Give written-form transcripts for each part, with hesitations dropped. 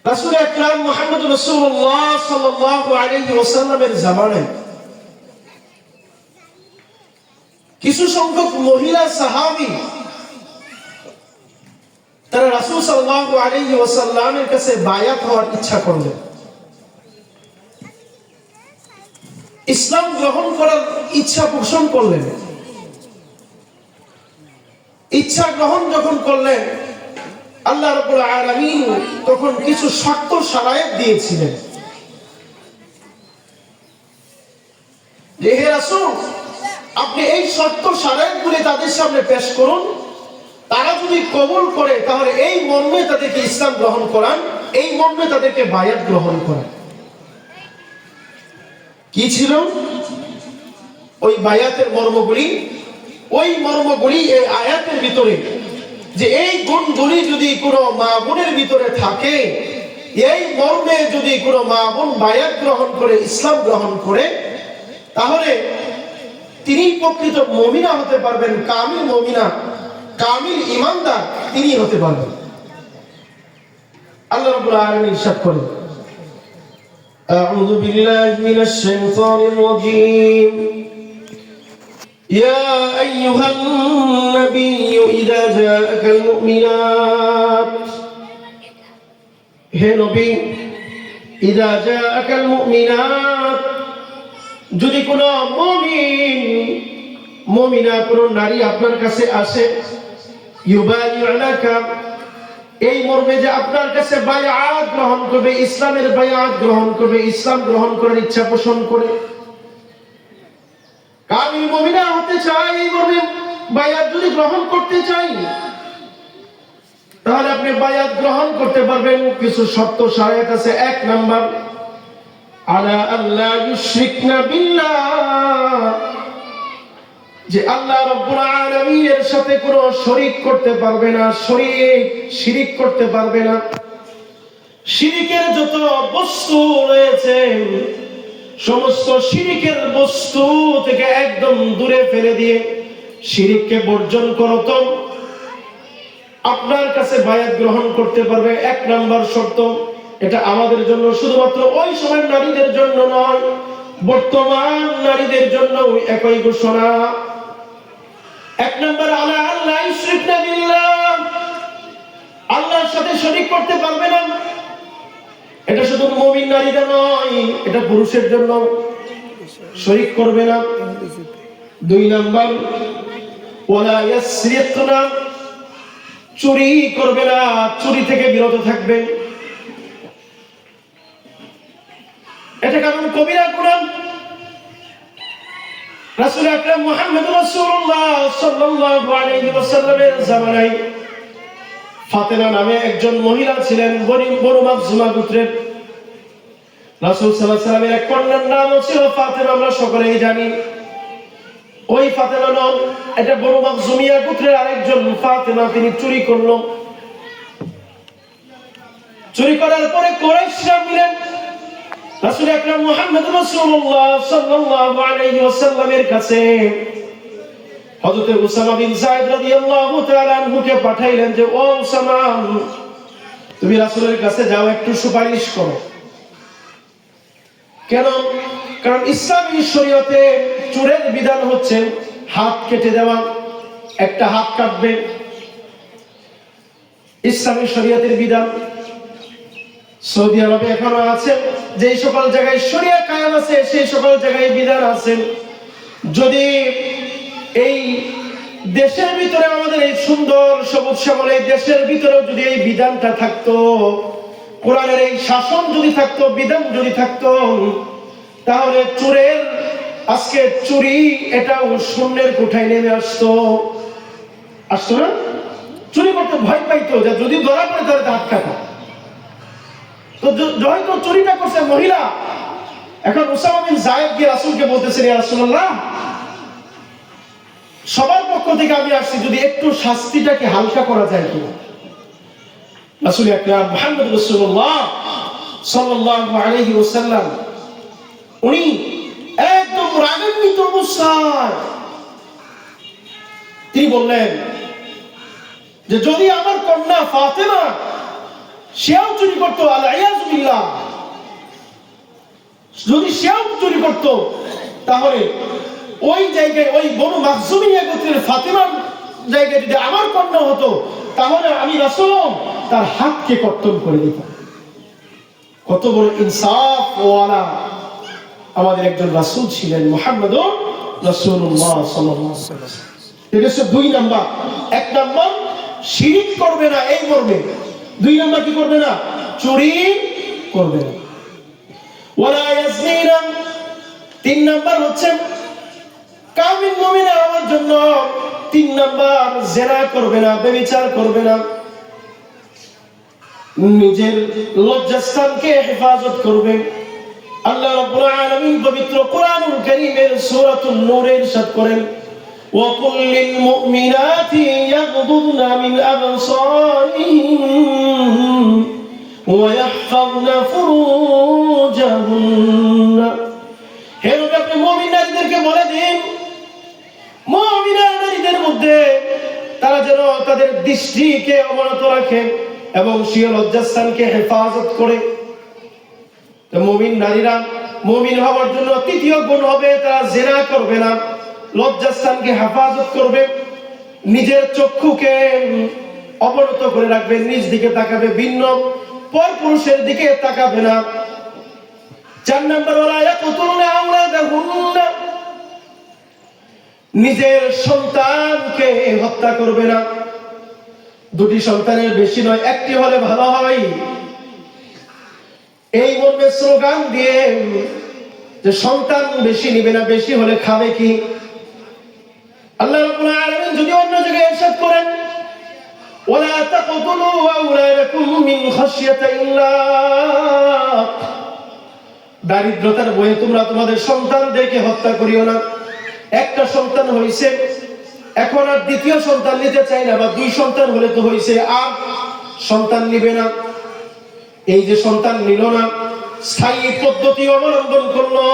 রাসূল আকরাম মুহাম্মদ রাসূলুল্লাহ সাল্লাল্লাহু আলাইহি ওয়াসাল্লামের জামানায় কিছু সংখ্যক মহিলা সাহাবী তারা রাসূল সাল্লাল্লাহু আলাইহি ওয়াসাল্লামের কাছে বায়াত হওয়ার ইচ্ছা করলেন, ইসলাম গ্রহণ করার ইচ্ছা পোষণ করলেন। ইচ্ছা গ্রহণ যখন করলেন, আল্লাহ রাব্বুল আলামিন তখন কিছু শর্ত শারায়েত দিয়েছিলেন যে হে রাসূল, আপনি এই শর্ত শারায়েতগুলি তাদের সামনে পেশ করুন, তারা যদি কবুল করে তাহলে এই মর্মে তাদেরকে ইসলাম গ্রহণ করান, এই মর্মে তাদেরকে বায়াত গ্রহণ করান। কি ছিল ওই বায়াতের মর্মগুলি? ওই মর্মগুলি এই আয়াতের ভিতরে, যে এই গুণগুলি যদি কোনো মা বোনের ভিতরে থাকে, এই মর্মে যদি কোনো মা বোন বায়াত গ্রহণ করে, ইসলাম গ্রহণ করে, তাহলে তিনি প্রকৃত মুমিনা হতে পারবেন, কামিল মুমিনা, কামিল ঈমানদার তিনি হতে পারবেন। আল্লাহ রাব্বুল আলামিন ইরশাদ করেন, আউযু বিল্লাহি মিনাশ শাইতানির রাজীম, ইয়া আইয়ুহান নাবিয়্যু ইযা জাআকাল মুমিনাত, হে নবী, ইযা জাআকাল মুমিনাত, যদি কোনো মুমিন মুমিনা কোনো নারী আপনার কাছে আসে, ইউবাইউনাকা, এই মর্মে যে আপনার কাছে বায়াত গ্রহণ করবে, ইসলামের বায়াত গ্রহণ করবে, ইসলাম গ্রহণ করার ইচ্ছা পোষণ করে, কামিল মুমিনা হতে চায়, এই মর্মে বায়াত যদি গ্রহণ করতে চাই, তাহলে আপনি বায়াত গ্রহণ করতে পারবেন। কিছু শর্ত শারায়েত আছে। 1 নাম্বার, আলা আল্লা ইউশরিকনা বিল্লাহ, যে আল্লাহ রাব্বুল আলামিনের সাথে কোনো শরীক করতে পারবে না, শিরিক করতে পারবে না। শিরিকের যত বস্তু রয়েছে, সমস্ত শিরিকের বস্তু থেকে একদম দূরে ফেলে দিয়ে শিরিককে বর্জন করো, তো আপনার কাছে বায়াত গ্রহণ করতে পারবে। 1 নাম্বার শর্ত। এটা আমাদের জন্য, শুধুমাত্র ওই সময়ের নারীদের জন্য নয়, বর্তমান নারীদের জন্য একই ঘোষণা। 1 নাম্বার, আলা আল্লাহ ইউশরিকনা বিল্লাহ, আল্লাহর সাথে শরীক করতে পারবে না। এটা শুধু মুমিন নারীদের নয়, এটা পুরুষের জন্য, শরীক করবে না। 2 নাম্বার, ওয়ালা ইয়াসরিকনা, চুরি করবে না, চুরি থেকে বিরত থাকবে। এটা কেমন কবিরা গুনাহ। রাসূল আকরাম মুহাম্মদ রাসূলুল্লাহ সাল্লাল্লাহু আলাইহি ওয়াসাল্লামের জামানায় ফাতেমা নামে একজন মহিলা ছিলেন, বনু মাখজুমা গোত্রের। রাসূল সাল্লাল্লাহু আলাইহি ওয়াসাল্লামের এক কন্যার নাম ছিল ফাতেমা, আমরা সকলেই জানি। ওই ফাতেমা নন, এটা বনু মাখজুমিয়া গোত্রের আরেকজন ফাতেমা, তিনি চুরি করল। চুরি করার পরে কুরাইশরা মিলেন রাসূল আকরাম মুহাম্মদ রাসূলুল্লাহ সাল্লাল্লাহু আলাইহি ওয়াসাল্লামের কাছে হযরত উসামা বিন যায়েদ রাদিয়াল্লাহু তাআলা আনহুকে পাঠাইলেন যে, ও উসামা, তুমি রাসূলের কাছে যাও, একটু সুপারিশ করো। কেন? কারণ ইসলামী শরীয়তে চোরের বিধান হচ্ছে হাত কেটে দেওয়া, একটা হাত কাটবে, ইসলামী শরীয়তের বিধান। সৌদি আরবে এখনো আছে, যে সকল জায়গায় শরিয়া কায়েম আছে সেই সকল জায়গায় বিধান আছে। যদি এই দেশের ভিতরে, আমাদের এই সুন্দর সবুজ শ্যামল এই দেশের ভিতরেও যদি এই বিধানটা থাকতো, কোরআনের এই শাসন যদি থাকতো, বিধান যদি থাকতো, তাহলে চোরের আজকে চুরি এটাও শূন্যের কোঠায় নেমে আসতো না? চুরি করতে ভয় পাইতো যে যদি ধরা পড়ে তাহলে হাত কাটা। তো হয়তো চুরিটা করছে মহিলা। এখন উসামা বিন যায়েদ গিয়ে রাসূলকে বলতেছেন, ইয়া রাসূলুল্লাহ, সবার পক্ষ থেকে আমি আসছি, যদি একটু শাস্তিটাকে হালকা করা যায় কিনা। রাসূল আকরাম মুহাম্মদ রাসূলুল্লাহ সাল্লাল্লাহু আলাইহি ওয়াসাল্লাম উনি একদম রাগান্বিত অবস্থায় তিনি বললেন যে, যদি আমার কন্যা ফাতেমা সেও চুরি করতো, আল্লাহ যদি সেও চুরি করত তাহলে ওই জায়গায় ওই বনু মাখজুমিয়া গোত্রের ফাতিমার জায়গায় যদি আমার কন্যা হতো তাহলে আমি রাসূল তার হাতকে কর্তন করে দিতাম। কত বড় ইনসাফ ওয়ালা আমাদের একজন রাসূল ছিলেন মুহাম্মদুর রাসূলুল্লাহ সাল্লাল্লাহু আলাইহি ওয়াসাল্লাম। এটা হচ্ছে 2 নাম্বার। 1 নাম্বার শিরক করবে না এই মর্মে, 2 নাম্বার কি করবে না? চুরি করবে না। ওয়ালা ইয়াজনিনা, 3 নাম্বার হচ্ছে কামিল মুমিনা হওয়ার জন্য 3 নাম্বার জিনা করবে না, ব্যভিচার করবে না, নিজের লজ্জাস্থানকে হেফাজত করবে। আল্লাহ রাব্বুল আলামিন পবিত্র কোরআনুল কারীমের সূরাতুন নূরে ইরশাদ করেন, ওয়া কুল লিল মুমিনাতি ইয়াগদুদনা মিন আবসারিহিম ওয়া ইয়াহফাযনা ফুরুজাহুন্না। হে নবী, আপনি মুমিন নারীদেরকে বলে দিন, মুমিনা নারীদের মধ্যে তারা যেন তাদের দৃষ্টিকে অবনত রাখে এবং স্বীয় লজ্জাস্থানকে হেফাজত করে। তো মুমিন নারীরা মুমিন হওয়ার জন্য 3য় গুণ হবে তারা জিনা করবে না, লজ্জাস্থানকে হেফাজত করবে, নিজের চক্ষুকে অবনত করে রাখবে, নিজ দিকে তাকাবে, ভিন্ন পর পুরুষের দিকে তাকাবে না। 4 নাম্বার ওয়ালা ইয়াকতুলনা আওলাদাহুন্না, নিজের সন্তানকে হত্যা করবে না। 2টি সন্তানের বেশি নয়, 1টি হলে ভালো হয়। এই মর্মে স্লোগান দিয়ে যে সন্তান বেশি নিবে না, বেশি হলে খাবে কি? আল্লাহ রাব্বুল আলামিন যদি অন্য জায়গায় ইরশাদ করেন, ওয়ালা তাকতুলু আওলাদাকুম মিন খাশিয়াতি ইল্লাহ, দারিদ্রতার ভয়ে তোমরা তোমাদের সন্তানদেরকে হত্যা করিও না। একটা সন্তান হইছে, এখন আর 2য় সন্তান নিতে চাই না, বা 2 সন্তান হলে তো হইছে, আর সন্তান নিবে না। এই যে সন্তান নিল না, স্থায়ী পদ্ধতি অবলম্বন করলো,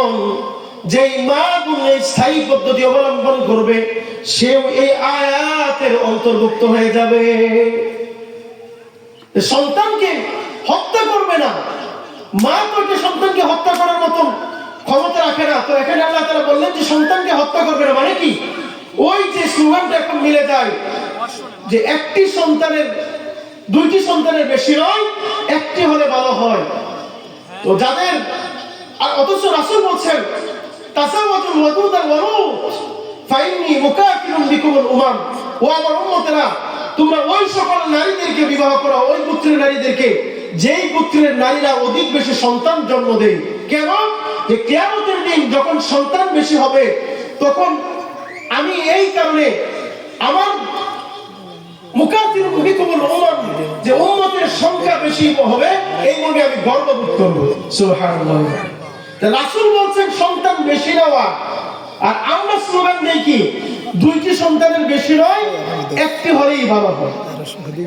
যেই মা বোন এই স্থায়ী পদ্ধতি অবলম্বন করবে সেও এই আয়াতের অন্তর্ভুক্ত হয়ে যাবে। সন্তানকে হত্যা করবে না, মা তো সন্তানকে হত্যা করার মতো ক্ষমতা রাখে না। তো এখানে আল্লাহ তাআলা বললেন যে সন্তানকে হত্যা করবে না, মানে কি? ওই যে স্লোগানটা এখন মিলে যায় যে 1টি সন্তানের 2টি সন্তানের বেশি নয়, 1টি হলে ভালো হয়। তো যাদের, আর অথচ রাসূল বলছেন তাসাওয়াজুল ওয়াদুদাল ওয়ালুদ ফাইন্নী মুকাফিরুন বিকুমুল উমাম, ও আমার উম্মতেরা তোমরা ওই সকল নারীদেরকে বিবাহ করো, ওই গোত্রের নারীদেরকে যেই গোত্রের নারীরা অধিক বেশি সন্তান জন্ম দেয়। কেন? যে কিয়ামতের দিন যখন সন্তান বেশি হবে তখন আমি এই কারণে আমার মুকাফিরুন বিকুমুল উমাম, যে উম্মতের সংখ্যা বেশি হবে এই মনে আমি গর্ববোধ করব। সুবহানাল্লাহ। তা রাসূল বলছেন সন্তান বেশি নেওয়া, আর আমরা স্লোগান দেই কি 2টি সন্তানের বেশি নয়, 1টি হলেই ভালো হয়।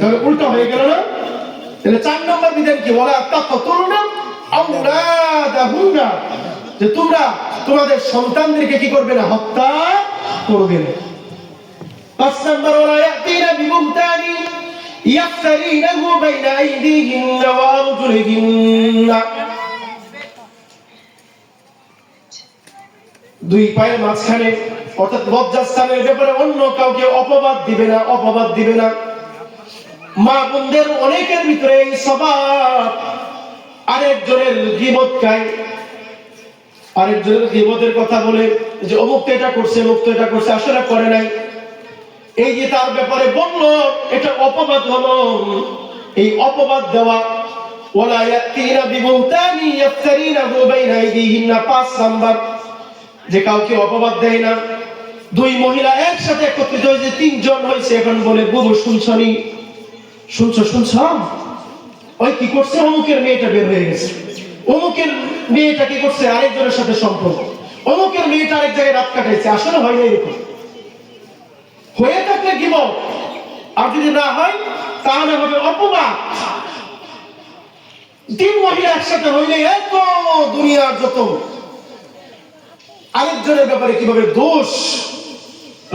তাহলে উল্টা হয়ে গেল না? তাহলে 4 নম্বর বিধান কি? ওয়ালা তাকতুলনা আওলাদাহুন্না, যে তোমরা তোমাদের সন্তানদেরকে কি করবে না? হত্যা করবে না। 5 নম্বর ওয়ালা ইয়াতিনা বিবুহতানি ইয়াফতারিনাহু বাইনা আইদিহিন্না ওয়া আরজুলিহিন্না, 2 পায়ের মাঝখানে অর্থাৎ লজ্জাস্থানের ব্যাপারে অন্য কাউকে অপবাদ দিবে না, অপবাদ দিবে না। মা বোনদের অনেকের ভিতরে এই স্বভাব, আরেকজনের গীবত গায়, আরেকজনের গীবতের কথা বলে যে অমুক তো এটা করছে, অমুক তো এটা করছে, আসলে করে নাই। এই যে তার ব্যাপারে বললো, এটা অপবাদ হলো। এই অপবাদ দেওয়া, ওয়ালা ইয়াতিনা বিবুহতানি ইয়াফতারিনাহু বাইনা আইদিহিন্না, 5 নাম্বার, যে কাউকে অপবাদ দেয় না। 2 মহিলা একসাথে একত্রিত হয়েছে, 3 জন হয়েছে, এখন বলে বুবু শুনছনি, শুনছ ওই কি করছে, অমুকের মেয়েটা বের হয়ে গেছে, অমুকের মেয়েটা কি করছে, আরেকজনের সাথে সম্পর্ক, অমুকের মেয়েটা আরেক জায়গায় রাত কাটাইছে। আসলে হয় না এরকম। হয়ে থাকলে গীবত, আর যদি না হয় তাহলে হবে অপবাদ। 3 মহিলা একসাথে হইলে এত দুনিয়ার যত আরেকজনের ব্যাপারে কিভাবে দোষ,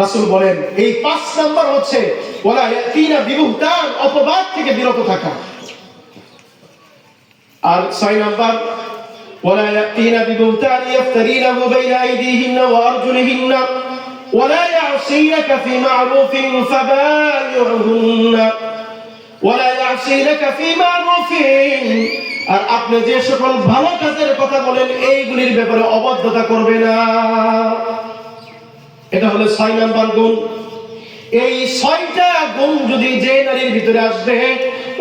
রাসূল বলেন এই 5 নাম্বার হচ্ছে ওয়ালা ইয়াতিনা বিবুহতান, অপবাদ থেকে বিরত থাকা। আর 6 নাম্বার ولا يأتين ببهتان يفترينه بين أيديهن وأرجلهن ولا يعصينك في معروف فبايعهن ولا يعصينك في معروف আর আপনি যে সকল ভালো কাজের কথা বলেন এইগুলির ব্যাপারে অবাধ্যতা করবে না। এটা হলো 6 নাম্বার গুণ। এই 6টা গুণ যদি যে নারীর ভিতরে আসবে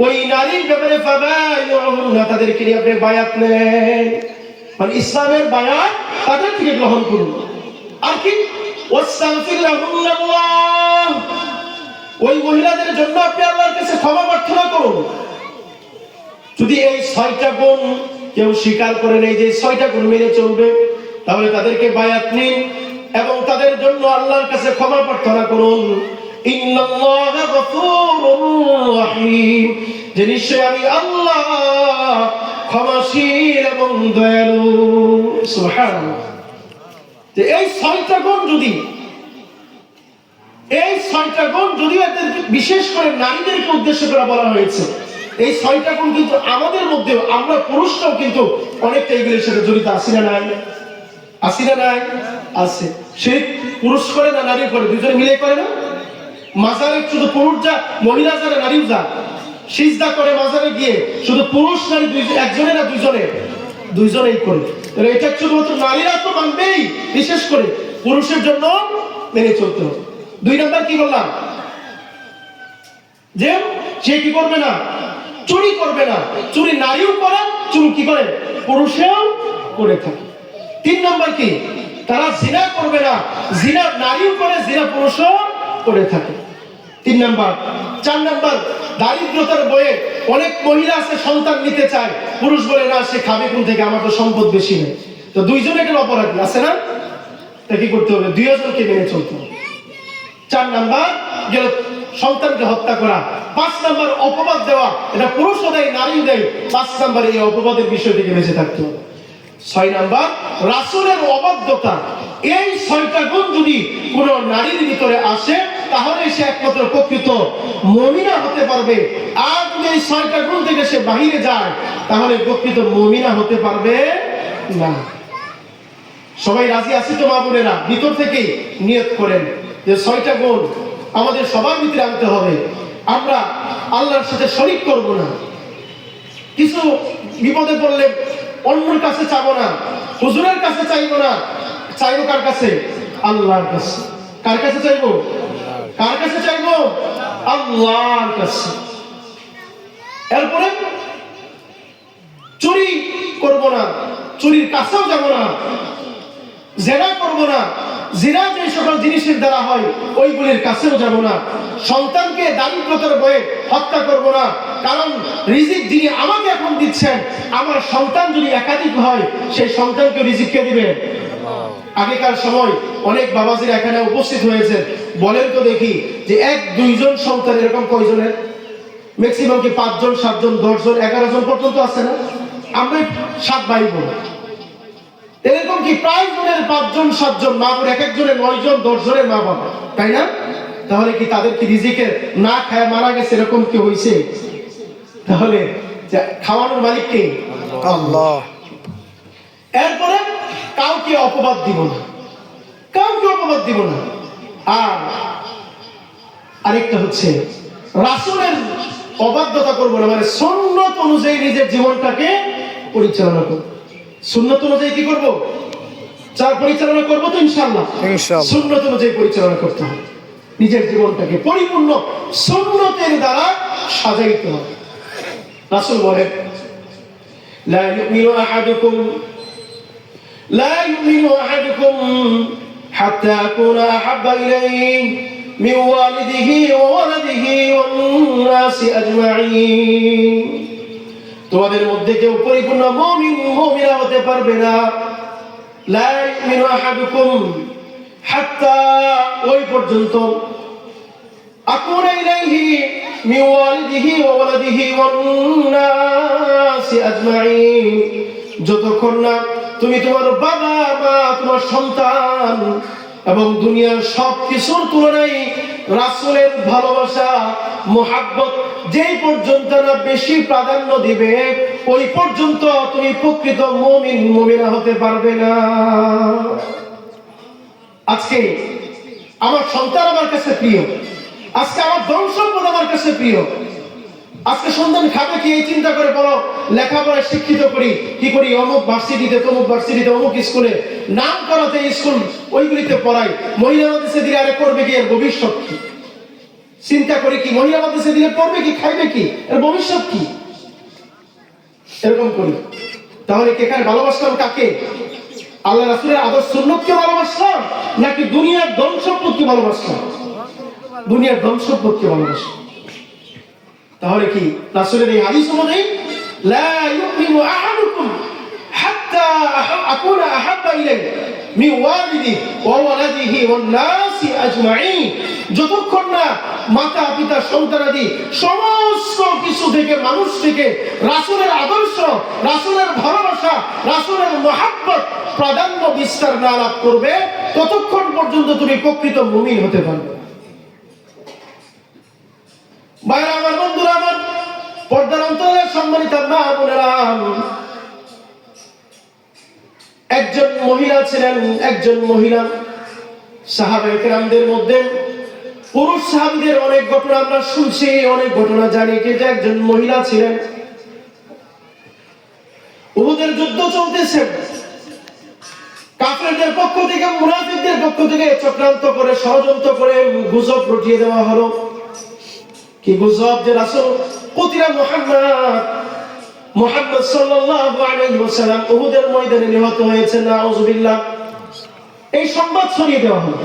ওই নারীর ব্যাপারে ফাবাইউহুন্না তাদেরকে নিয়ে আপনি বায়াত নেন, মানে ইসলামের বায়াত তাদের থেকে গ্রহণ করুন। আর কি ওয়াস্তাগফির লাহুল্লাহ, ওই মহিলাদের জন্য আপনি আল্লাহর কাছে ক্ষমা প্রার্থনা করুন। যদি এই 6টা গুণ কেউ স্বীকার করে নেই যে 6টা গুণ মেনে চলবে, তাহলে তাদেরকে বায়াত নিন এবং তাদের জন্য আল্লাহর কাছে ক্ষমা প্রার্থনা করুন। ইন্নাল্লাহা গফুরুর রহিম, যে নিশ্চয়ই আমি আল্লাহ ক্ষমাশীল এবং দয়ালু। সুবহানাল্লাহ। যে এই 6টা গুণ যদি এদের বিশেষ করে নারীদেরকে উদ্দেশ্য করে বলা হয়েছে, এই 6টা গুণ কিন্তু আমাদের মধ্যেও, আমরা পুরুষরাও কিন্তু অনেকটা এগুলির সাথে জড়িত আছি না নাই? আছি না নাই? আছে। শিরক পুরুষ করে না নারী করে? দুজনে মিলে করে না? মাজারে শুধু পুরুষ যা, মহিলা যারা নারীও যা, সিজদা করে মাজারে গিয়ে শুধু পুরুষ নারী একজনে না দুইজনে? দুইজনেই করে। এটা শুধুমাত্র নারীরা তো মানবেই, বিশেষ করে পুরুষের জন্য মেনে চলতে হবে। 2 নাম্বার কি বললাম? যে সে কি করবে না? চুরি করবে না। চুরি নারীও করে, চুরি কি করে? পুরুষেও করে থাকে। 3 নাম্বার কি? তারা জিনা করবে না। জিনা নারীও করে, জিনা পুরুষও করে থাকে। 3 নাম্বার। 4 নাম্বার, দারিদ্রতার বয়ে অনেক মহিলা আছে সন্তান নিতে চায়, পুরুষ বলে না সে খাবে কোন থেকে, আমার তো সম্পদ বেশি নেই। তো দুইজনে একটা অপরাধী আছে না? তা কি করতে হবে? দুইজনকে মেনে চলতে হবে। 4 নাম্বার গেল সন্তানকে হত্যা করা। 5 নাম্বার অপবাদ দেওয়া, এটা পুরুষও দেয় নারীও দেয়। 5 নাম্বার এই অপবাদের বিষয় থেকে বেঁচে থাকতে হবে। 6 নাম্বার রাসূলের অবাধ্যতা। এই 6টা গুণ যদি কোন নারীর ভিতরে আসে তাহলে সে একমাত্র প্রকৃত মুমিনা হতে পারবে। আর যদি এই 6টা গুণ থেকে সে বাহিরে যায় তাহলে প্রকৃত মুমিনা হতে পারবে না। সবাই রাজি আছি তো মা বোনেরা? ভিতর থেকে নিয়ত করেন যে 6টা গুণ আমাদের সবার ভিতরে আনতে হবে। আমরা আল্লাহর সাথে শরীক করব না। কিছু বিপদে পড়লে অন্যের কাছে চাইবো না, হুজুরের কাছে চাইবো না। চাইবো কার কাছে? আল্লাহর কাছে। কার কাছে চাইবো? কার কাছে চাইবো? আল্লাহর কাছে। এরপরে চুরি করব না, চুরির কাছেও যাব না। জিনা করব না, জিনা যে সকল জিনিসের দ্বারা হয় ওইগুলির কাছেও যাব না। সন্তানকে দারিদ্রতার বয়ে হত্যা করব না, কারণ রিজিক যিনি আমাকে এখন দিচ্ছেন, আমার সন্তান যদি একাধিক হয় সেই সন্তানকে রিজিক কে দিবে? আগেকার সময় অনেক বাবাজিরা এখানে উপস্থিত হয়েছে, বলেন তো দেখি যে 1-2 জন সন্তান এরকম কয়জনের? ম্যাক্সিমাম কি 5 জন, 7 জন, 10 জন, 11 জন পর্যন্ত আছে না? আমরা 7 ভাই বোন, এরকম কি প্রায় জনের 5 জন 7 জন মা বোন, এক একজনের 9 জন 10 জনের মা বাবা, তাই না? তাহলে কি তাদের কি রিজিকে না খায় মারা গেছে এরকম কি হয়েছে? তাহলে খাওয়ানোর মালিক কে? আল্লাহ। এরপরে কাউকে অপবাদ দিব না, কাউকে অপবাদ দিব না। আর আরেকটা হচ্ছে রাসূলের অবাধ্যতা করব না, মানে সুন্নাত অনুযায়ী নিজের জীবনটাকে পরিচালনা করব। সুন্নাত অনুযায়ী কি করব? পরিচালনা করব তো ইনশাআল্লাহ। সুন্নাত অনুযায়ী পরিচালনা করতে হবে। নিজের জীবনটাকে পরিপূর্ণ সুন্নতের দ্বারা সাজাইতে হবে। রাসূল বলেন, লা ইউমিনু আহাদুকুম হাত্তা আকুনা আহাব্বা ইলাইহি মিন ওয়ালিদিহি ওয়া ওয়ালাদিহি ওয়ান নাসি আজমাইন। তোমাদের মধ্যে কেউ পরিপূর্ণ মুমিন মুমিনা হতে পারবে না। লা ইউমিনু আহাদুকুম হাত্তা, ওই পর্যন্ত, আকুনা ইলাইহি মিন ওয়ালিদিহি ওয়া ওয়ালাদিহি ওয়ান নাসি আজমাইন, যতক্ষণ না তুমি তোমার বাবা মা, তোমার সন্তান এবং দুনিয়ার সব কিছুর তুলনায় রাসূলের ভালোবাসা মুহাব্বত যেই পর্যন্ত না বেশি প্রাধান্য দিবে ওই পর্যন্ত তুমি প্রকৃত মুমিন মুমিনা হতে পারবে না। আজকে আমার সন্তান আমার কাছে প্রিয়, আজকে আমার ধন সম্পদ আমার কাছে প্রিয়, আজকে সন্তান খাবে কি এই চিন্তা করে বলো লেখাপড়ায় শিক্ষিত করি, কি করি অমুক ভার্সিটিতে তমুক ভার্সিটিতে অমুক স্কুলে নাম করাতে স্কুল ওইগুলিতে পড়াই, মহিলা মাদ্রাসা দিলে আরে করবে কি, এর ভবিষ্যৎ কি? চিন্তা করি কি মহিলা মাদ্রাসা দিলে পড়বে কি, খাইবে কি, এর ভবিষ্যৎ কি? এরকম করি। তাহলে এখানে ভালোবাসলাম কাকে? আল্লাহ রাসূলের আদর্শ সুন্নতকে ভালোবাসলাম নাকি দুনিয়ার ধন সম্পদকে ভালোবাসলাম? দুনিয়ার ধন সম্পদকে ভালোবাসলাম। তাহলে কি রাসূলের এই হাদিস অনুযায়ী লা ইউমিনু আহাদুকুম হাত্তা আকুনা আহাব্বা ইলাইহি মিন ওয়ালিদি ওয়া ওয়ালাদিহি ওয়ান নাসি আজমাইন, যতক্ষণ না মাতা পিতা সন্তানাদি সমস্ত কিছু থেকে মানুষ থেকে রাসূলের আদর্শ, রাসূলের ভালোবাসা, রাসূলের মুহাব্বত প্রাধান্য বিস্তার না লাভ করবে ততক্ষণ পর্যন্ত তুমি প্রকৃত মুমিন হতে পারবে। ভাইরা আমার, বন্ধুরা আমার, পর্দার অন্তরালে সম্মানিত মা বোনেরা, একজন মহিলা ছিলেন, একজন মহিলা সাহাবায়ে কেরামদের মধ্যে পুরুষ সাহাবীদের অনেক ঘটনা আমরা শুনছি, অনেক ঘটনা জানি, কিন্তু একজন মহিলা ছিলেন। উহুদের যুদ্ধ চলতেছে, কাফেরদের পক্ষ থেকে মুনাফিকদের পক্ষ থেকে চক্রান্ত করে ষড়যন্ত্র করে গুজব রটিয়ে দেওয়া হলো। কি গুজব? যে রাসূল পুত্র মুহাম্মদ সাল্লাল্লাহু আলাইহি ওয়াসাল্লাম উহুদের ময়দানে নিহত হয়েছেন, নাউযুবিল্লাহ। এই সংবাদ ছড়িয়ে দেওয়া হলো।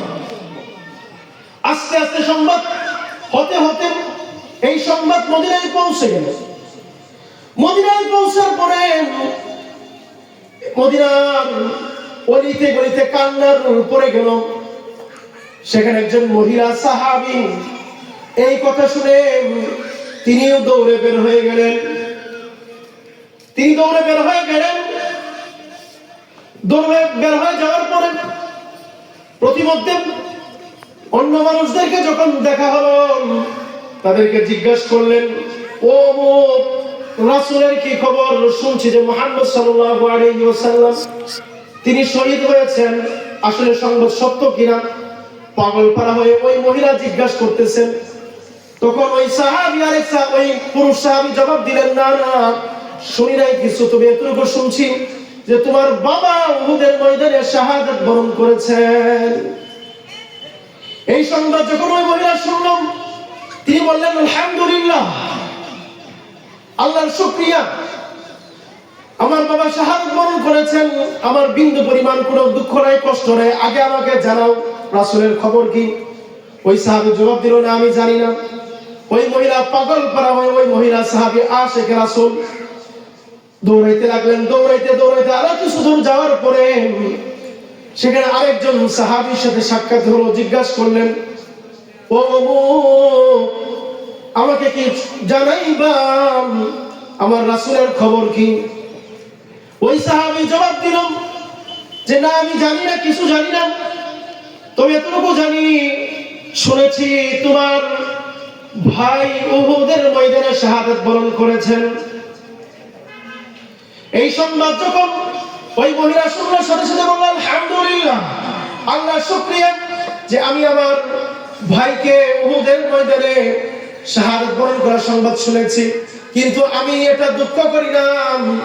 আস্তে আস্তে সংবাদ হতে হতে এই সংবাদ মদিনায় পৌঁছে গেল। মদিনায় পৌঁছার পরে মদিনার অলিতে গলিতে কান্নার পড়ে গেল। সেখানে একজন মহিলা সাহাবী এই কথা শুনে তিনিও দৌড়ে বের হয়ে গেলেন। তিনি দৌড়ে বের হয়ে গেলেন। দৌড়ে বের হয়ে যাওয়ার পরে প্রতিমধ্যে অন্য মানুষদেরকে যখন দেখা হলো তাদেরকে জিজ্ঞাসা করলেন, ও রাসূলের কি খবর? শুনছি যে মুহাম্মদ সাল্লাল্লাহু আলাইহি ওয়াসাল্লাম তিনি শহীদ হয়েছেন, আসলে সংবাদ সত্য কিনা? পাগল পারা হয়ে ওই মহিলা জিজ্ঞাসা করতেছেন। তখন ওই সাহাবী ওই পুরুষ সাহাবী জবাব দিলেন, না না, শুনি নাই কিছু, তবে এতটুকু শুনছি যে তোমার বাবা উহুদের ময়দানে শাহাদাত বরণ করেছেন। এই সংবাদ যখন ওই মহিলা শুনলাম, তিনি বললেন, আলহামদুলিল্লাহ, আল্লাহর শুকরিয়া, আমার বাবা শাহাদাত বরণ করেছেন, আমার বিন্দু পরিমাণ কোনো দুঃখ নাই, কষ্ট নাই, আগে আমাকে জানাও রাসূলের খবর কি? ওই সাহাবী জবাব দিল, না, আমি জানি না। ওই মহিলা পাগল পারা হয়, ওই মহিলা সাহাবী আশিক রাসূল দৌড়াইতে লাগলেন। দৌড়াইতে দৌড়াইতে আরো কিছু দূর যাওয়ার পরে সেখানে আরেকজন সাহাবীর সাথে সাক্ষাৎ হলো। জিজ্ঞাসা করলেন, ও আমাকে কি জানাইবা আমার রাসূলের খবর কি? ওই সাহাবী জবাব দিল যে, না, আমি জানি না, কিছু জানি না, তবে এতটুকু জানি, শুনেছি তোমার ভাই উহুদের ময়দানে শাহাদাত বরণ করেছেন। এই সংবাদ যখন ওই মহিলা শুনলো, সাথে সাথে বলল, আলহামদুলিল্লাহ, আল্লাহর শুকরিয়া যে আমি আমার ভাইকে উহুদের ময়দানে শাহাদাত বরণ করার সংবাদ শুনেছি, কিন্তু আমি এটা দুঃখ করি না,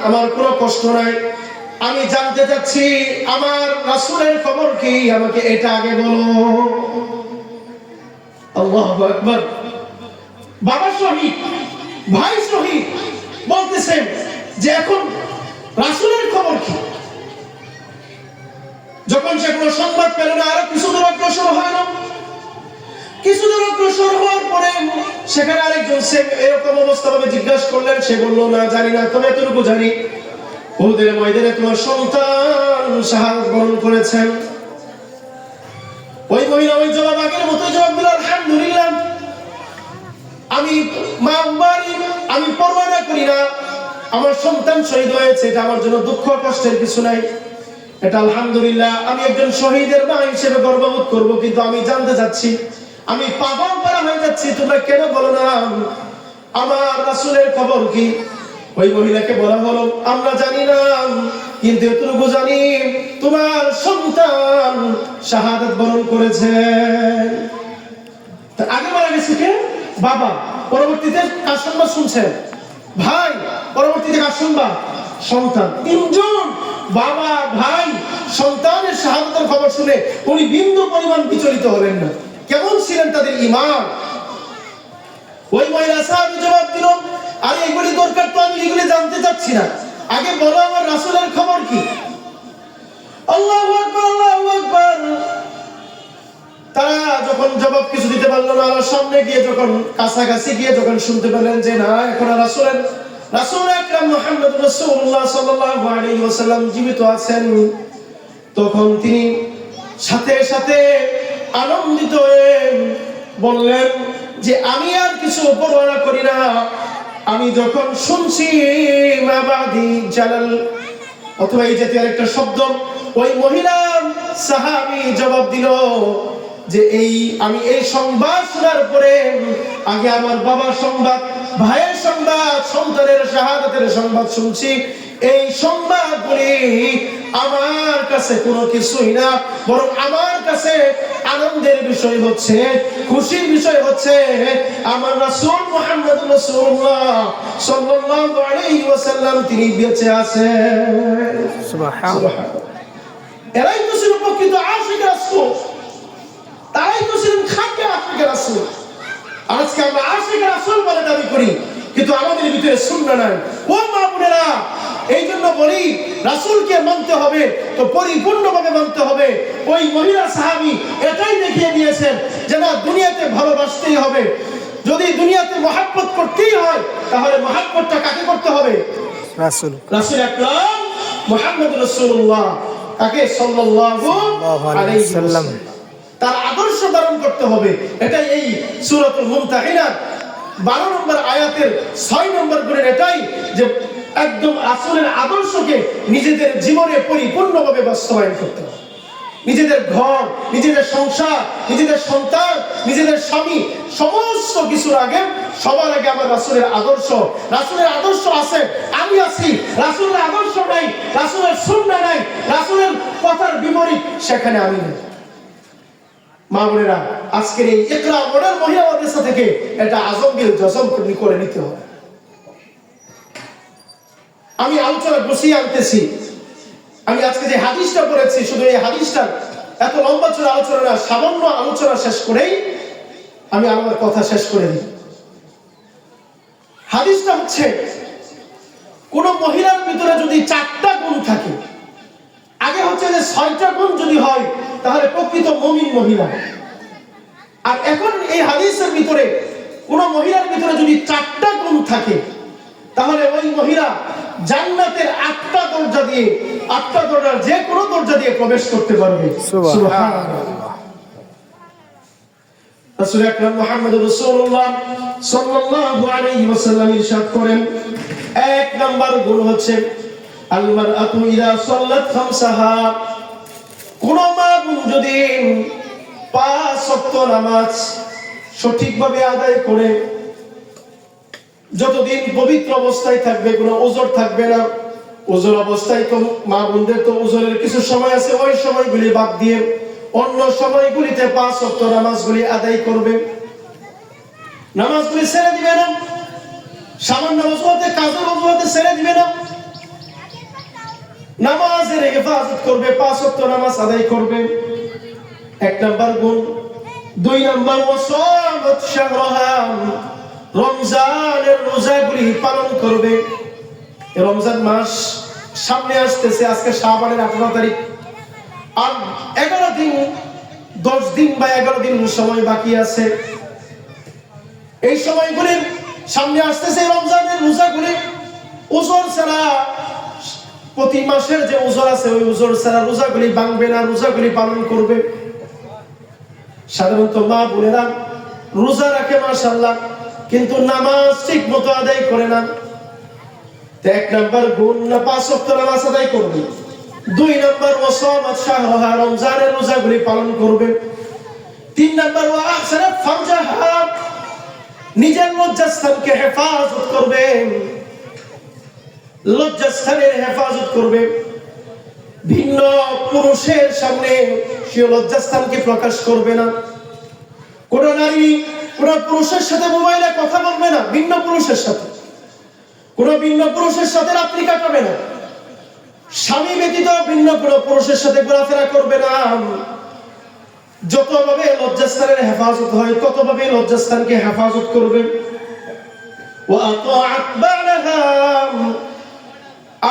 আমার কোনো কষ্ট নাই। আমি জানতে চাচ্ছি আমার রাসূলের খবর কি, আমাকে এটা আগে বলো। আল্লাহু আকবার। বাবা শহীদ, ভাই শহীদ, বলতেছেন যে এখন রাসূলের খবর কি? যখন সে কোনো সংবাদ পেল না, আরো কিছু দূর অগ্রসর হয় না। কিছু দূর অগ্রসর হওয়ার পরে সেখানে আরেকজন সে এরকম অবস্থা ভাবে জিজ্ঞাসা করলেন। সে বলল, না, জানি না, তবে এতটুকু জানি উহুদের ময়দানে তোমার সন্তান শাহাদাত বরণ করেছেন। ওই মহিলা ওই জবাব আগের মতো জবাব দিল, আলহামদুলিল্লাহ, আমি মা উমারি, আমি পরোয়া করি না, আমার সন্তান শহীদ হয়েছে, এটা আমার জন্য দুঃখ কষ্টের কিছু নাই। এটা আলহামদুলিল্লাহ আমি একজন শহীদের মা হিসেবে গর্ববোধ করব, কিন্তু আমি জানতে চাচ্ছি, আমি পাগল করা হয়ে যাচ্ছি, তোমরা কেন বলো না আমার রাসূলের খবর কি? ওই মহিলাকে বলা হলো, আমরা জানি না, কিন্তু এতটুকু জানি তোমার সন্তান শাহাদাত বরণ করেছে। আগে মারা গেছে কে? বাবা। পরবর্তীতে কার সংবাদ শুনছেন? ভাই। পরবর্তীতে কার সংবাদ? সন্তান। তিনজন, বাবা, ভাই, সন্তানের শাহাদাতের খবর শুনে উনি বিন্দু পরিমাণ বিচলিত হলেন না। কেমন ছিলেন তাদের ঈমান? ওই মহিলা সাহাবী জবাব দিল, আরে এগুলি দরকার তো, আমি এগুলি জানতে চাচ্ছি না, আগে বলো আমার রাসূলের খবর কি? আল্লাহু আকবার, আল্লাহু আকবার। তারা যখন জবাব কিছু দিতে পারলো না, আল্লাহর সামনে গিয়ে যখন কাছাকাছি গিয়ে যখন শুনতে পেলেন যে না, এখন রাসূল আকরাম মুহাম্মদ রাসূলুল্লাহ সাল্লাল্লাহু আলাইহি ওয়াসাল্লাম জীবিত আছেন, তখন তিনি সাথে সাথে আনন্দিত হয়ে বললেন যে আমি আর কিছু পরোয়া করি না, আমি যখন শুনছি মাবাদি জালাল অথবা এই জাতীয় একটা শব্দ, ওই মহিলা সাহাবী জবাব দিল যে আমি এই সংবাদ শোনার পরে আগে আমার বাবার সংবাদ, ভাইয়ের সংবাদ, সন্তানের শাহাদাতের সংবাদ শুনছি। এই সংবাদগুলি আমার কাছে কোনো কিছুই না, বরং আমার কাছে আনন্দের বিষয় হচ্ছে, খুশির বিষয় হচ্ছে আমার রাসূল মুহাম্মদ রাসূলুল্লাহ সাল্লাল্লাহু আলাইহি ওয়াসাল্লাম তিনি বেঁচে আছেন। সুবহানাল্লাহ। এরাই তো ছিল প্রকৃত আশিক রাসূল, তারাই তো ছিলেন খাঁটি আশিক রাসূল। আজকে আমরা আশিক রাসূল বলে দাবি করি, কিন্তু আমাদের ভিতরে সুন্নাহ নাই। ও মা বোনেরা, এই জন্য বলি রাসূলকে মানতে হবে তো পরিপূর্ণভাবে মানতে হবে। ওই মহিলা সাহাবী এটাই দেখিয়ে দিয়েছেন যে না, দুনিয়াতে ভালোবাসতেই হবে, যদি দুনিয়াতে মহব্বত করতেই হয় তাহলে মহব্বতটা কাকে করতে হবে? রাসূল আকরাম মুহাম্মদ রাসূলুল্লাহ, তাকে সাল্লাল্লাহু আলাইহি ওয়াসাল্লাম তার আদর্শ ধারণ করতে হবে। এটাই এই সূরাতুল মুমতাহিনার 12 নম্বর আয়াতের 6 নম্বর গুণের এটাই যে একদম রাসূলের আদর্শকে নিজেদের জীবনে পরিপূর্ণভাবে বাস্তবায়ন করতে হবে। নিজেদের ঘর, নিজেদের সংসার, নিজেদের সন্তান, নিজেদের স্বামী, সমস্ত কিছুর আগে সবার আগে আমার রাসূলের আদর্শ। রাসূলের আদর্শ আছে, আমি আছি। রাসূলের আদর্শ নাই, রাসূলের সুন্নাহ নাই, রাসূলের কথার বিপরীত, সেখানে আমি নেই। মা বোনেরা, আজকের এই ইকরা মডেল মহিলা মাদ্রাসা থেকে এটা আজমগীর জজম করে নিতে হবে। আমি আলোচনা গুছিয়ে আনতেছি। আমি আজকে যে হাদিসটা পড়েছি, শুধু এই হাদিসটার এত লম্বা চড়া আলোচনা না, সামান্য আলোচনা শেষ করেই আমি আমার কথা শেষ করে দিই। হাদিসটা হচ্ছে, কোন মহিলার ভিতরে যদি 4টা গুণ থাকে, আগে হচ্ছে যে 6টা গুণ যদি হয় তাহলে প্রকৃত মুমিন মহিলা। আর এখন এই হাদিসের ভিতরে কোন মহিলার ভিতরে যদি 4টা গুণ থাকে তাহলে ওই মহিলা জান্নাতের 8টা দরজা দিয়ে, 8টা দরজার যে কোনো দরজা দিয়ে প্রবেশ করতে পারবে। সুবহানাল্লাহ। রাসূল আকরাম মুহাম্মদ রাসূলুল্লাহ সাল্লাল্লাহু আলাইহি ওয়াসাল্লাম ইরশাদ করেন, 1 নাম্বার গুণ হচ্ছে আল মারআতু ইযা সাল্লাত খামসাহা, কোন মা বোন যদি 5 ওয়াক্ত নামাজ সঠিকভাবে আদায় করে, যতদিন পবিত্র অবস্থায় থাকবে, কোনো ওজর থাকবে না। ওজর অবস্থায় তো মা বোনদের তো ওজরের কিছু সময় আছে, ওই সময়গুলি বাদ দিয়ে অন্য সময়গুলিতে 5 ওয়াক্ত নামাজগুলি আদায় করবে। নামাজগুলি ছেড়ে দিবে না, সামান্য ওজুতে, কাজের ওজুতে ছেড়ে দিবে না, নামাজের হেফাজত করবে, 5 ওয়াক্ত নামাজ আদায় করবে। 1 নাম্বার গুণ। 2 নাম্বার, ওয়াসামাত শাহরাহা, রমজানের রোজাগুলি পালন করবে। রমজান মাস সামনে আসতেছে, আজকে শাবানের 18 তারিখ, আর 11 দিন, 10 দিন বা 11 দিন সময় বাকি আছে। এই সময়গুলির সামনে আসতেছে রমজানের রোজাগুলি, ওজর ছাড়া, প্রতি মাসের যে ওজর আছে ওই ওজর ছাড়া রোজাগুলি ভাঙবে না, রোজাগুলি পালন করবে। সাধারণত মা বোনেরা রোজা রাখে মাশাআল্লাহ, কিন্তু নামাজ ঠিক মতো আদায় করে না। 1 নাম্বার গুণ, না 5 ওয়াক্ত নামাজ আদায় করবে, 2 নম্বর ওয়াসামাত শাহরাহা, রমজানের রোজাগুলি পালন করবে। 3 নম্বর ওয়া আহসানাত ফারজাহা, নিজের লজ্জাস্থানকে হেফাজত করবে, লজ্জাস্থানের হেফাজত করবে। ভিন্ন পুরুষের সামনে সে লজ্জাস্থানকে প্রকাশ করবে না। কোন নারী কোন পুরুষের সাথে মোবাইলে কথা বলবে না, ভিন্ন পুরুষের সাথে, কোন ভিন্ন পুরুষের সাথে রাত্রি কাটাবে না, স্বামী ব্যতীত ভিন্ন কোন পুরুষের সাথে ঘোরাফেরা করবে না। যতভাবে লজ্জাস্থানের হেফাজত হয় ততভাবে লজ্জাস্থানকে হেফাজত করবে।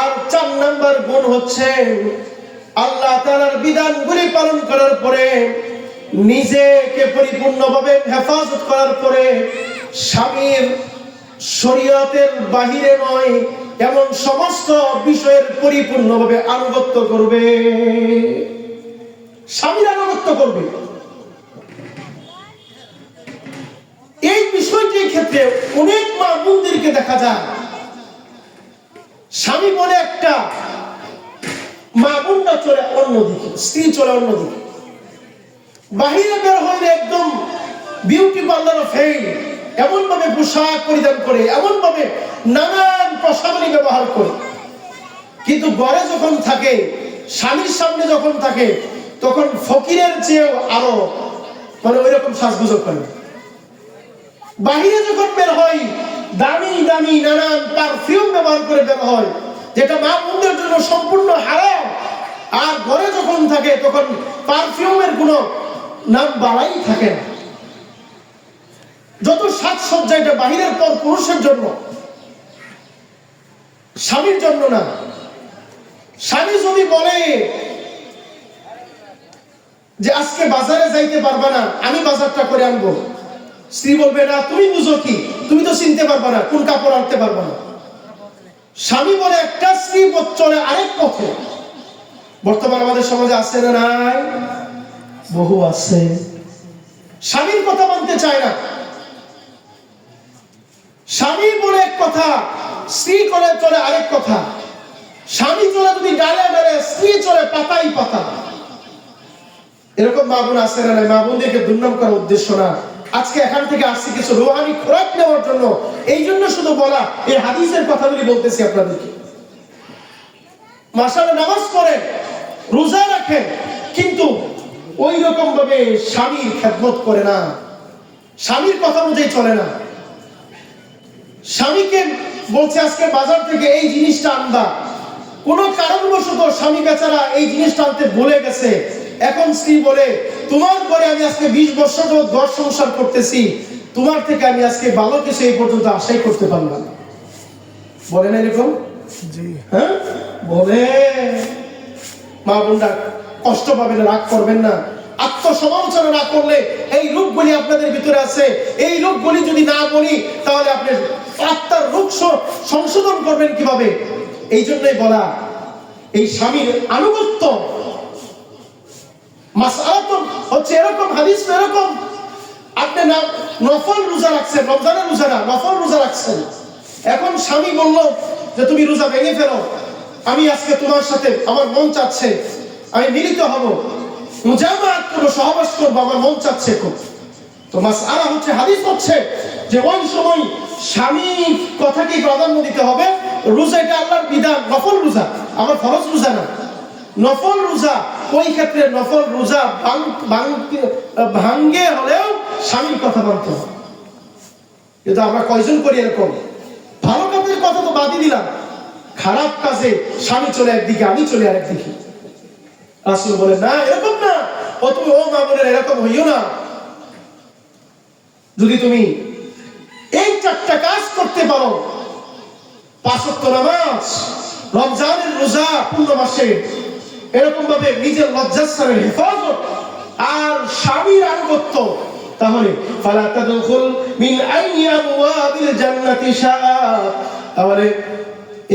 আর 4 নম্বর গুণ হচ্ছে আল্লাহ তাআলার বিধানগুলি পালন করার পরে, নিজেকে পরিপূর্ণভাবে হেফাজত করার পরে, স্বামীর শরীয়তের বাহিরে নয় এমন সমস্ত বিষয়ের পরিপূর্ণভাবে আনুগত্য করবে, স্বামীর আনুগত্য করবে। এই বিষয়টির ক্ষেত্রে অনেক মা বোনদেরকে দেখা যায়, স্বামী বলে একটা, মা বোনরা চলে অন্যদিকে, স্ত্রী চলে অন্যদিকে। বাহিরে বের হইলে একদম বিউটি পার্লার ফেল, এমন ভাবে পোশাক পরিধান করে, এমন ভাবে নানান প্রসাধনী ব্যবহার করে, কিন্তু ঘরে যখন থাকে, স্বামীর সামনে যখন থাকে, তখন ফকিরের চেয়েও আরো ওই রকম সাজগুজ করে। বাহিরে যখন বের হয় দামি দামি নানান পারফিউম ব্যবহার করে বের হয়, যেটা মা বোনদের জন্য সম্পূর্ণ হারাম। আর ঘরে যখন থাকে তখন পারফিউমের কোনো নাম বাড়াই থাকে না। যত সাজসজ্জা এটা বাহিরের পর পুরুষের জন্য, স্বামীর জন্য না। স্বামী যদি বলে যে আজকে বাজারে যাইতে পারবা না, আমি বাজারটা করে আনবো, স্ত্রী বলবে না তুমি বুঝো কি, তুমি তো চিনতে পারবা না, কোন কাপড় আনতে পারবা না। স্বামী বলে একটা, স্ত্রী চলে আরেক পথে। বর্তমান আমাদের সমাজে আছে না নাই? বহু আছে। স্বামীর কথা মানতে চায় না, স্বামী বলে এক কথা, স্ত্রী করে চলে আরেক কথা। স্বামী চলে যদি ডালে ডালে, স্ত্রী চলে পাতাই পাতা। এরকম মা বোন আছে না? মা বোনদেরকে দুর্নাম করার উদ্দেশ্য না, আজকে এখান থেকে আসছে কিছু রুহানি খোরাক নেওয়ার জন্য। এই জন্য শুধু বলা, এই হাদিসের কথাগুলি বলতেছি আপনাদেরকে। মাশাআল্লাহ নামাজ পড়ে, রোজা রাখে, কিন্তু ওই রকম ভাবে স্বামীর খেদমত করে না, স্বামীর কথা অনুযায়ী চলে না। স্বামীকে বলছে আজকে বাজার থেকে এই জিনিসটা আনবা, কোন কারণবশত স্বামী বেচারা এই জিনিসটা আনতে ভুলে গেছে। এখন স্ত্রী বলে তোমার পরে আমি আজকে 20 বছর ঘর সংসার করতেছি, তোমার থেকে আমি আজকে ভালো কিছু এই পর্যন্ত আশাই করতে পারলাম না। বলে না এরকম? জি হ্যাঁ বলে। মা বোনরা কষ্ট পাবেন না, রাগ করবেন না। আত্মসমালোচনা না করলে এই রোগগুলি আপনাদের ভিতরে আছে, এই রোগগুলি যদি না বলি তাহলে আপনি আত্মার রোগ সংশোধন করবেন কিভাবে? এই জন্যই বলা, এই স্বামীর আনুগত্য। মাসআলা তো হচ্ছে এরকম, হাদিস তো এরকম। আপনি না নফল রোজা রাখছেন, রমজানের রোজা না, নফল রোজা রাখছেন। এখন স্বামী বলল যে তুমি রোজা ভেঙে ফেলো, আমি আজকে তোমার সাথে আমার মন চাচ্ছে, আমি মিলিত হব, মুজামাত করব, সহবাস করব, আমার মন চাচ্ছে খুব। তো মাসআলা হচ্ছে, হাদিস হচ্ছে যে ওই সময় স্বামীর কথাকে প্রাধান্য দিতে হবে। রোজা এটা আল্লাহর বিধান, নফল রোজা, আমার ফরজ রোজা না, নফল রোজা। ওই ক্ষেত্রে নফল রোজা ভাঙ্গে হলেও স্বামীর কথা মানতে হবে। কিন্তু আমরা কয়জন করি এরকম? ভালো কাজের কথা তো বাদই দিলাম, খারাপ কাজে স্বামী চলে একদিকে, আমি চলে আরেকদিকে। রাসূল বলেন না, এরকম না, ও তুমি ও মা বোনের এরকম হইও না। যদি তুমি এই 4টা কাজ করতে পারো, 5 ওয়াক্ত নামাজ, রমজানের রোজা পূর্ণ মাসে, এরকম ভাবে নিজের লজ্জাস্থানের হেফাজত আর স্বামীর আনুগত্য, তাহলে ফালা তাদখুল মিন আইয়ি আবওয়াবিল জান্নাতি শাআ। তাহলে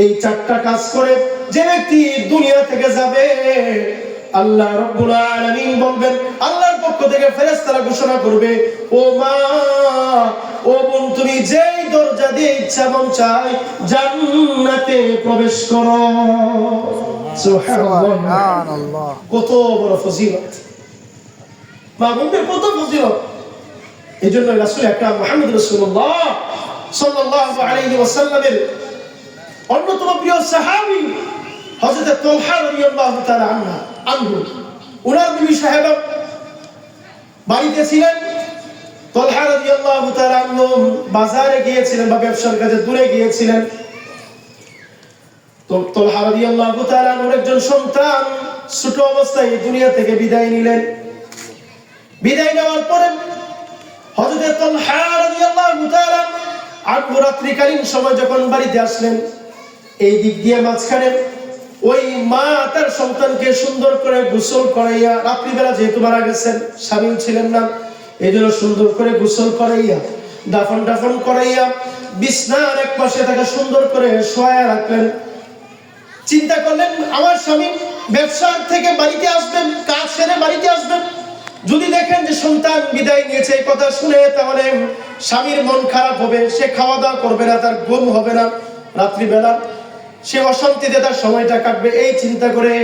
এই 4টা কাজ করে যে ব্যক্তি দুনিয়া থেকে যাবে, আল্লাহ রাব্বুল আলামিন বলবেন, আল্লাহর পক্ষ থেকে ফেরেশতারা ঘোষণা করবে, ও মা, ও বোন, তুমি যেই দরজা দিয়ে ইচ্ছা মন চায় জান্নাতে প্রবেশ করো। সুবহানাল্লাহ, কত বড় ফজিলত, মা বোনদের কত ফজিলত। এই জন্য রাসূল আকরাম মুহাম্মদ রাসূলুল্লাহ সাল্লাল্লাহু আলাইহি ওয়াসাল্লামের অন্যতম প্রিয় সাহাবী হযরত তালহা রাদিয়াল্লাহু তাআলা আনহু, উনার বিবি সাহেবা বাড়িতে ছিলেন। তালহা রাদিয়াল্লাহু তাআলা আনহু বাজারে গিয়েছিলেন বা ব্যবসার কাজে দূরে গিয়েছিলেন। তো তালহা রাদিয়াল্লাহু তাআলা আনহুর একজন সন্তান ছোট অবস্থায় এই দুনিয়া থেকে বিদায় নিলেন। বিদায় নেওয়ার পরে হযরত তালহা রাদিয়াল্লাহু তাআলা আনহু রাত্রিকালীন সময় যখন বাড়িতে আসলেন, এই দিক দিয়ে মাঝখানে ওই মা তার সন্তানকে সুন্দর করে গোসল করাইয়া, রাত্রিবেলা যেহেতু মারা গেছেন, স্বামী ছিলেন না, এই জন্য সুন্দর করে গোসল করাইয়া, দাফন করাইয়া বিছনার এক পাশে তাকে সুন্দর করে শোয়া রাখলেন। চিন্তা করলেন, আমার স্বামী ব্যবসার থেকে বাড়িতে আসবেন, কাজ সেরে বাড়িতে আসবেন, যদি দেখেন যে সন্তান বিদায় নিয়েছে এই কথা শুনে, তাহলে স্বামীর মন খারাপ হবে, সে খাওয়া দাওয়া করবে না, তার ঘুম হবে না, রাত্রিবেলা সে অশান্তিতে তার সময়টা কাটবে। এই চিন্তা করে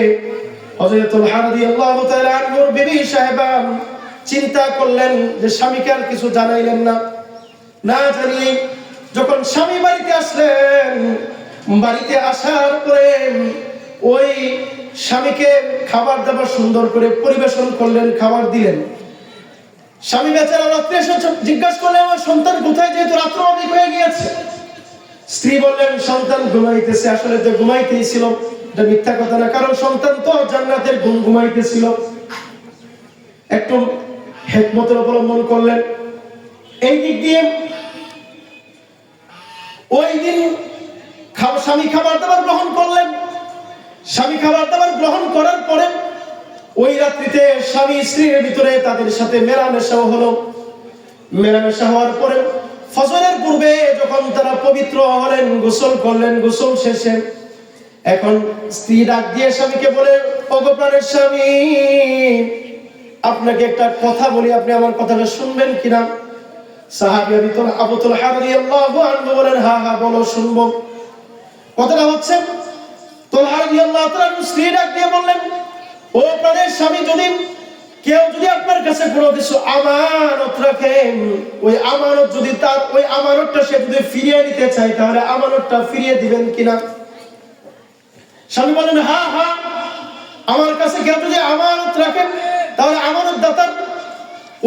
হযরত তালহা রাদিয়াল্লাহু তাআলা আনহুর বিবি সাহেবা চিন্তা করলেন যে স্বামীকে আর কিছু জানাইলেন না। না জানিয়ে যখন স্বামী বাড়িতে আসলেন, বাড়িতে আসার পরে ওই স্বামীকে খাবার দাবার সুন্দর করে পরিবেশন করলেন, খাবার দিলেন। স্বামী বেচারা রাত্রে এসে জিজ্ঞাসা করলেন, আমার সন্তান কোথায়, যেহেতু রাত্র অনেক হয়ে গিয়েছে। স্ত্রী বললেন, সন্তান ঘুমাইতেছে। আসলে তো ঘুমাইতেই ছিল, এটা মিথ্যা কথা না, কারণ সন্তান তো জান্নাতের ঘুমাইতেছিল। একটু হিকমতের অবলম্বন করলেন। এই দিক দিয়ে ওই দিন স্বামী খাবার দাবার গ্রহণ করলেন। স্বামী খাবার দাবার গ্রহণ করার পরে ওই রাত্রিতে স্বামী স্ত্রীর ভিতরে তাদের সাথে মেলামেশা হলো। মেলামেশা হওয়ার পরে ফজরের পূর্বে যখন তারা পবিত্র হলেন, গোসল করলেন, গোসল শেষে এখন স্ত্রী ডাক দিয়ে স্বামীকে বলে, ওগো প্রাণের স্বামী, আপনাকে একটা কথা বলি, আপনি আমার কথাটা শুনবেন কিনা? সাহাবী আবু তালহা রাদিয়াল্লাহু আনহু বলেন, হ্যাঁ হ্যাঁ বলো, শুনবো। কথাটা হচ্ছে, তালহা রাদিয়াল্লাহু তাআলা স্ত্রী ডাক দিয়ে বললেন, ও প্রাণের স্বামী, কেউ যদি আপনার কাছে কোনো কিছু আমানত রাখেন, ওই আমানত যদি তার ওই আমানতটা সে যদি ফিরিয়ে নিতে চায়, তাহলে আমানতটা ফিরিয়ে দিবেন কিনা? স্বামী বলেন, হ্যাঁ হ্যাঁ, আমার কাছে কেউ যদি আমানত রাখেন, তাহলে আমানত দাতার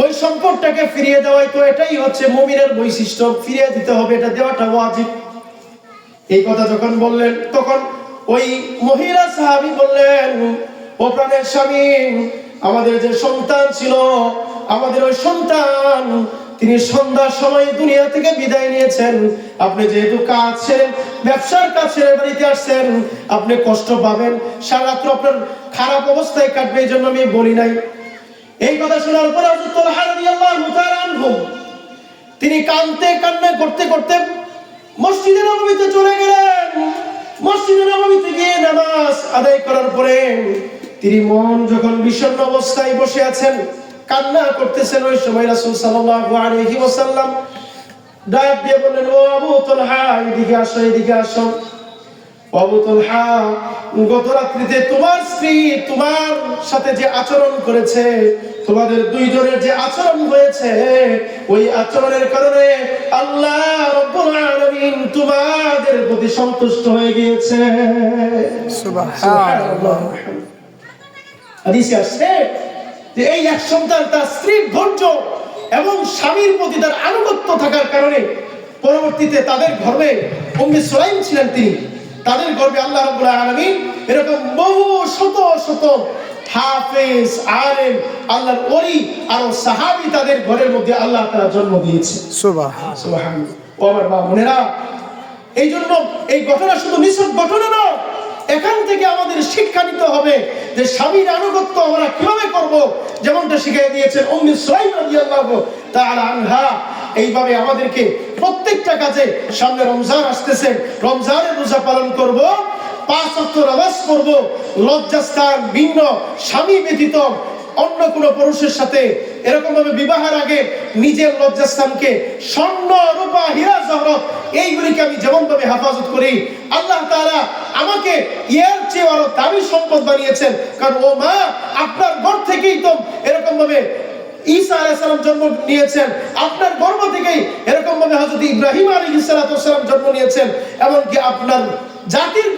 ওই সম্পদটাকে ফিরিয়ে দেওয়াই তো এটাই হচ্ছে মুমিনের বৈশিষ্ট্য, ফিরিয়ে দিতে হবে, এটা দেওয়াটা ওয়াজিব। এই কথা যখন বললেন, তখন ওই মহিলা সাহাবী বললেন, ও প্রাণের স্বামী, আমাদের যে সন্তান ছিল, আমাদের ওই সন্তান, তিনি সন্ধ্যার সময় দুনিয়া থেকে বিদায় নিয়েছেন। আপনি যেহেতু কাজ ছেড়ে, ব্যবসার কাজ ছেড়ে বাড়িতে আসছেন, আপনি কষ্ট পাবেন, সারা রাত্র আপনার খারাপ অবস্থায় কাটবে, এই জন্য আমি বলি নাই। এই কথা শোনার পরে হযরত তালহা রাদিয়াল্লাহু তাআলা আনহু তিনি কান্না করতে করতে মসজিদে নববীতে চলে গেলেন। মসজিদে নববীতে গিয়ে নামাজ আদায় করার পরে তিনি মন যখন বিষণ্ণ অবস্থায় বসে আছেন, কান্না করতেছেন, ওই সময় রাসূল সাল্লাল্লাহু আলাইহি ওয়াসাল্লাম ডাক দিয়ে বললেন, ও আবু তালহা, এদিকে আসো, এদিকে আসো। আবু তালহা, গত রাত্রিতে তোমার স্ত্রী তোমার সাথে যে আচরণ করেছে, তোমাদের দুইজনের যে আচরণ হয়েছে, ওই আচরণের কারণে আল্লাহ রাব্বুল আলামিন তোমাদের প্রতি সন্তুষ্ট হয়ে গিয়েছে। সুবহানাল্লাহ। হাদিসে আসছে যে এই এক সন্তান তার স্ত্রীর ধৈর্য এবং স্বামীর প্রতি তার আনুগত্য থাকার কারণে পরবর্তীতে তাদের গর্ভে উম্মে সুলাইম ছিলেন, তিনি তাদের গর্ভে আল্লাহ রাব্বুল আলামিন এরকম বহু শত শত হাফেজ, আলেম, আল্লাহর ওলি আর সাহাবী তাদের ঘরের মধ্যে আল্লাহ তাআলা জন্ম দিয়েছে। সুবহানাল্লাহ, সুবহানাল্লাহ। ও আমার বোনেরা, এই জন্য এই ঘটনা শুধু নিছক ঘটনা নয়, এখান থেকে আমাদের শিক্ষা নিতে হবে যে স্বামীর আনুগত্য আমরা কিভাবে করব, যেমনটা শিখিয়ে দিয়েছেন উম্মে সুলাইম রাদিয়াল্লাহু তাআলা আনহা। এইভাবে আমাদেরকে প্রত্যেকটা কাজে, সামনে রমজান আসতেছে, রমজানের রোজা পালন করব, 5 ওয়াক্ত নামাজ পড়ব, লজ্জাস্থান ভিন্ন, স্বামী ব্যতীত অন্য কোনো পুরুষের সাথে এরকম ভাবে বিবাহের আগে নিজের লজ্জাস্থানকে স্বর্ণ, রূপা, হীরা, জহরত এইগুলিকে আমি যেমন ভাবে হেফাজত করি, আল্লাহ তাআলা আমাকে এর চেয়ে আরো দামি সম্পদ বানিয়েছেন। কারণ ও মা, আপনার ঘর থেকেই তো এরকম ভাবে ঈসা আলাইহিস সালাম জন্ম নিয়েছেন, আপনার গর্ভ থেকেই এরকম ভাবে হযরত ইব্রাহিম আলাইহিস সালাম জন্ম নিয়েছেন, এমনকি আপনার জাতির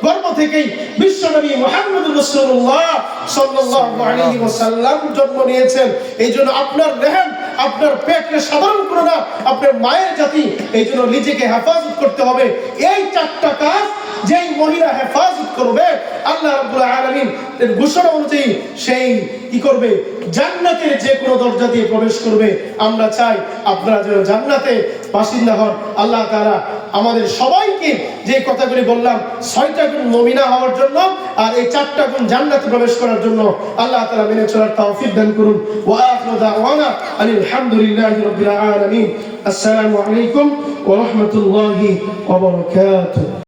গর্ভ থেকেই বিশ্বনবী মুহাম্মদুর রাসূলুল্লাহ সাল্লাল্লাহু আলাইহি ওয়াসাল্লাম জন্ম নিয়েছেন। এইজন্য আপনার রেহেম, আপনার পেটে সাধারণ কোনো না, আপনার মায়ের জাতি। এইজন্য নিজেকে হেফাজত করতে হবে। এই চারটা কাজ যেই মহিলা হেফাজত করবে, আল্লাহ রাব্বুল আলামিন এর ঘোষণা অনুযায়ী সেই কি করবে, জান্নাতের যে কোনো দরজা দিয়ে প্রবেশ করবে। আমরা চাই আপনারা যেন জান্নাতে বাসিন্দা হন। আল্লাহ তাআলা আমাদের সবাইকে যে কথাগুলি বললাম, 6টা গুণ মুমিনা হওয়ার জন্য আর এই 4টা গুণ জান্নাতে প্রবেশ করার জন্য আল্লাহ তাআলা মেনে চলার তৌফিক দান করুন। ওয়া আখিরু দাওয়ানা আলহামদুলিল্লাহি রাব্বিল আলামিন। আসসালামু আলাইকুম ওয়া রাহমাতুল্লাহি ওয়া বারাকাতুহু।